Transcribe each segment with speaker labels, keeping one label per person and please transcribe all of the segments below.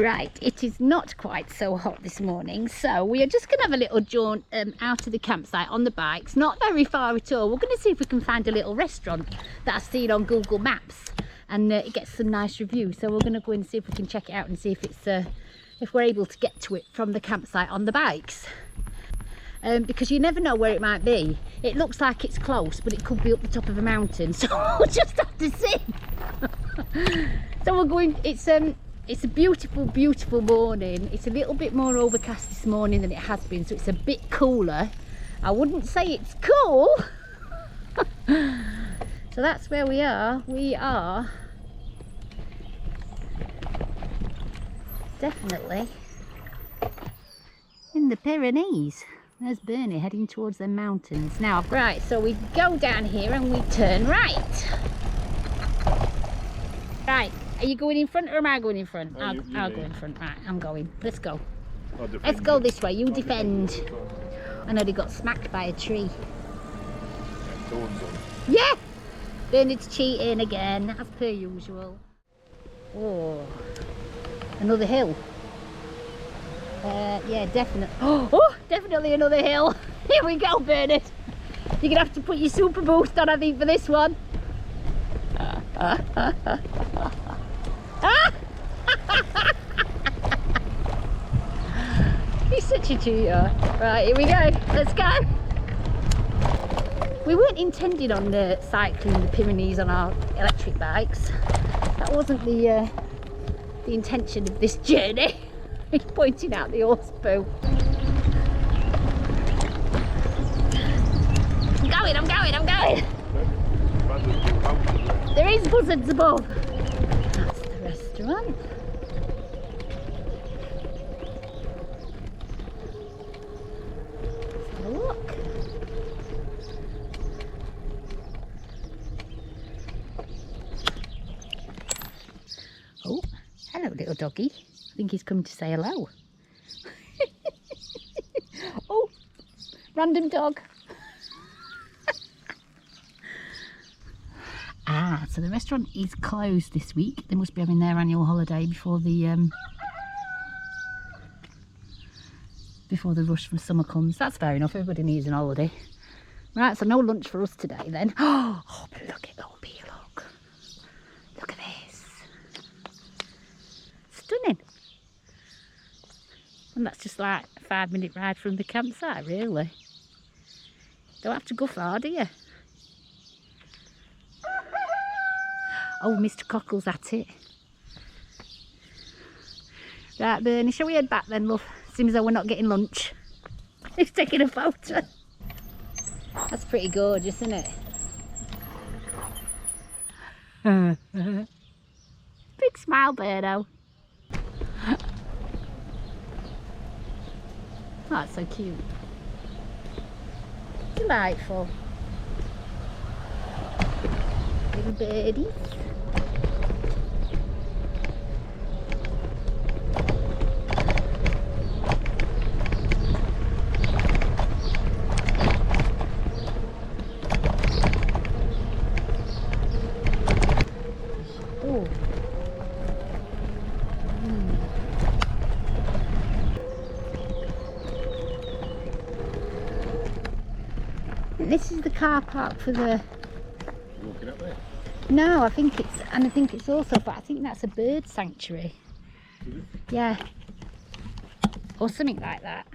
Speaker 1: Right, it is not quite so hot this morning, so we are just going to have a little jaunt out of the campsite on the bikes, not very far at all. We're going to see if we can find a little restaurant that I've seen on Google Maps, and it gets some nice reviews. So we're going to go in and see if we can check it out and see if it's if we're able to get to it from the campsite on the bikes. Because you never know where it might be. It looks like it's close, but it could be up the top of a mountain, so we'll just have to see. So we're going, it's a beautiful, beautiful morning. It's a little bit more overcast this morning than it has been, so it's a bit cooler. I wouldn't say it's cool. So that's where we are. We are definitely in the Pyrenees. There's Bernie heading towards the mountains. Now, right, so we go down here and we turn right. Right, are you going in front or am I going in front? I'll go in front. Right, I'm going. Let's go. Let's go this way. You defend. I nearly got smacked by a tree. Yeah! Bernard's cheating again, as per usual. Oh, another hill. Yeah, definitely. Oh, definitely another hill. Here we go, Bernard. You're gonna have to put your super boost on, I think, for this one. He's such a cheater. Right, here we go. Let's go. We weren't intending on cycling the Pyrenees on our electric bikes. That wasn't the intention of this journey. He's pointing out the horse poo. I'm going. There is buzzards above. That's the restaurant. Let's have a look. Oh, hello little doggy. I think he's come to say hello. Oh, random dog. Ah, so the restaurant is closed this week. They must be having their annual holiday before the rush from summer comes. That's fair enough. Everybody needs an holiday. Right, so no lunch for us today then. Oh, but look at Opie, look. Look at this. Stunning. And that's just like a 5-minute ride from the campsite, really. Don't have to go far, do you? Oh, Mr. Cockle's at it. Right, Bernie, shall we head back then, love? Seems as though we're not getting lunch. He's taking a photo. That's pretty gorgeous, isn't it? Big smile, Birdo. Oh, that's so cute. Delightful. Little birdies. This is the car park for the...
Speaker 2: Walking up there?
Speaker 1: No, I think it's also, but I think that's a bird sanctuary.
Speaker 2: Is it?
Speaker 1: Yeah. Or something like that.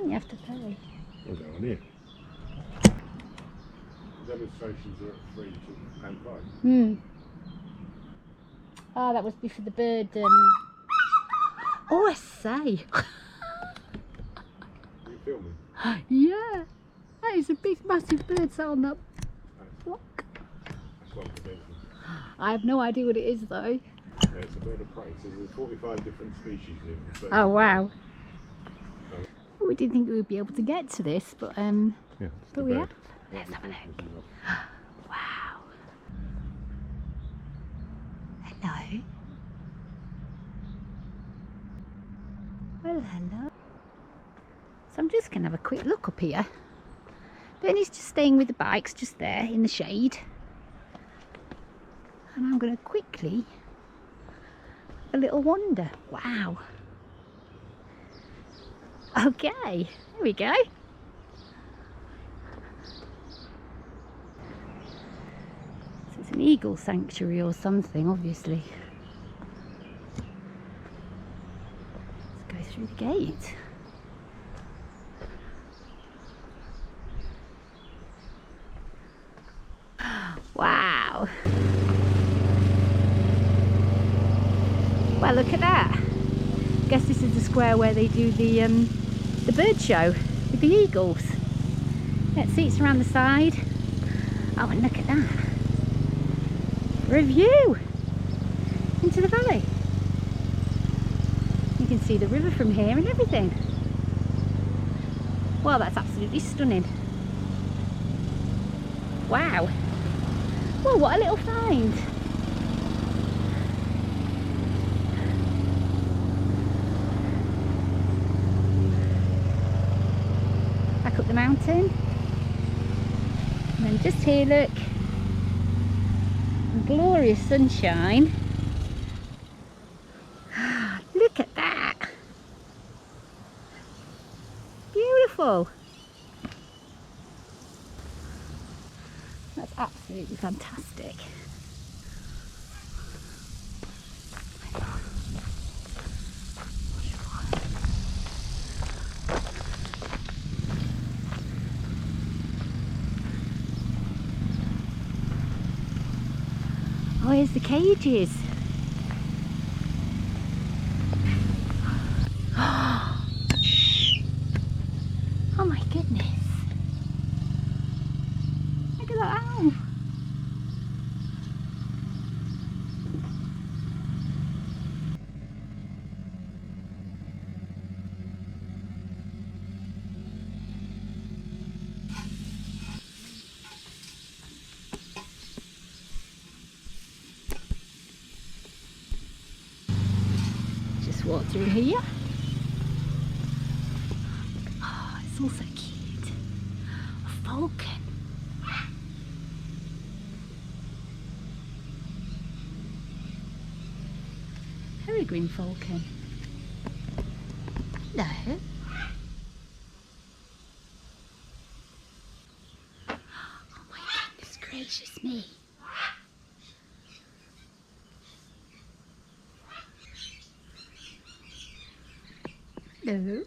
Speaker 1: You have to pay.
Speaker 2: I'll go on here. Demonstrations are at 3 and 5.
Speaker 1: Oh, that must be for the bird. Oh, I say.
Speaker 2: Are you filming?
Speaker 1: Yeah, that is a big, massive bird sat on that block.
Speaker 2: That's one for Beaucens.
Speaker 1: I have no idea what it is though.
Speaker 2: Yeah, it's a bird of prey. So there's 45 different species living.
Speaker 1: Oh wow. We didn't think we would be able to get to this, but
Speaker 2: yeah,
Speaker 1: but we have. Let's have a look. Wow. Hello. Well, hello. So I'm just going to have a quick look up here. Bernie's just staying with the bikes just there in the shade. And I'm going to quickly have a little wander. Wow. Okay, there we go. So it's an eagle sanctuary or something, obviously. Let's go through the gate. Wow. Well, look at that. I guess this is the square where they do the bird show with the eagles. Yeah, seats around the side. Oh, and look at that. For a view into the valley. You can see the river from here and everything. Well, that's absolutely stunning. Wow. Well, what a little find. Back up the mountain. And then just here, look. Glorious sunshine. Look at that. Beautiful. That's absolutely fantastic. Oh, here's the cages. Oh my goodness. Look at that owl. Just walk through here. Oh, it's all so cute. A falcon. Peregrine falcon. Hello. Oh my goodness gracious me. Hello.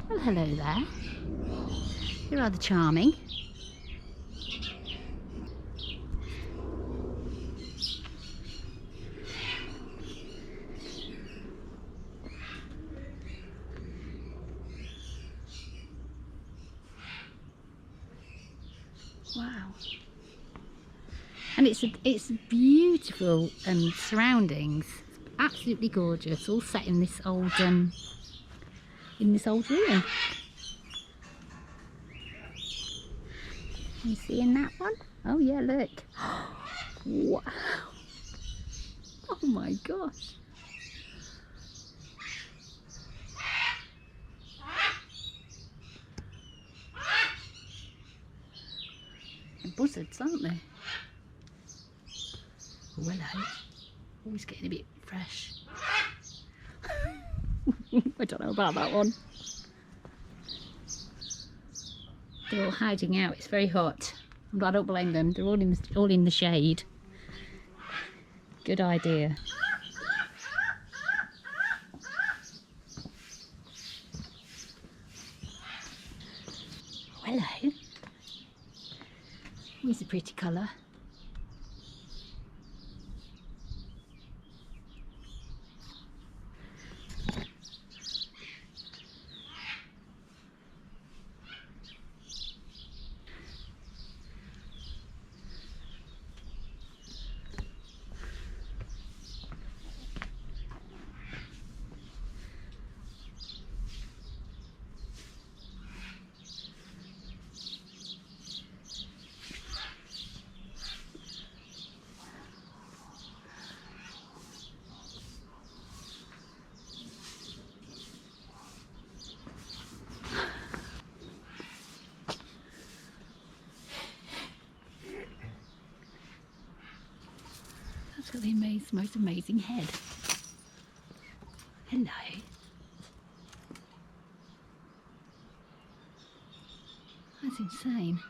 Speaker 1: Well, hello there. You're rather charming. Wow. And it's beautiful surroundings. It's absolutely gorgeous. All set in this old ruin. You seeing that one? Oh yeah, look. Wow. Oh my gosh. They're buzzards, aren't they? Oh, hello. Always getting a bit fresh. I don't know about that one. They're all hiding out. It's very hot. I don't blame them. They're all in the shade. Good idea. Hello. Here's a pretty colour. at the most amazing head. Hello. That's insane.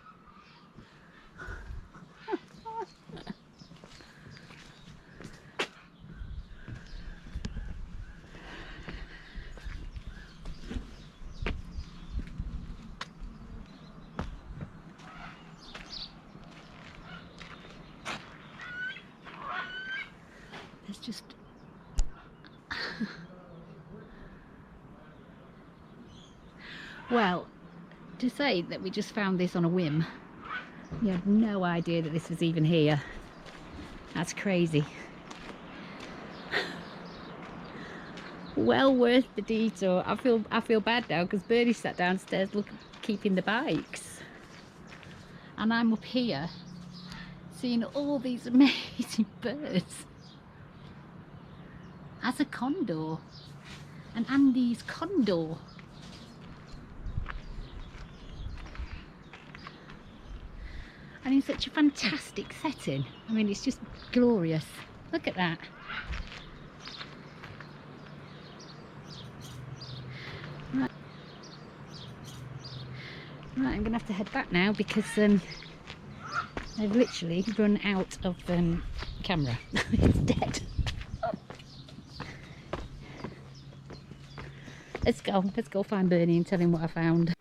Speaker 1: There's just well, to say that we just found this on a whim. We had no idea that this was even here. That's crazy. Well worth the detour. I feel bad now because Bernie sat downstairs keeping the bikes, and I'm up here seeing all these amazing birds. As a condor, an Andes condor. And in such a fantastic setting. I mean, it's just glorious. Look at that. Right, I'm gonna have to head back now because I've literally run out of camera. It's dead. Let's go find Bernie and tell him what I found.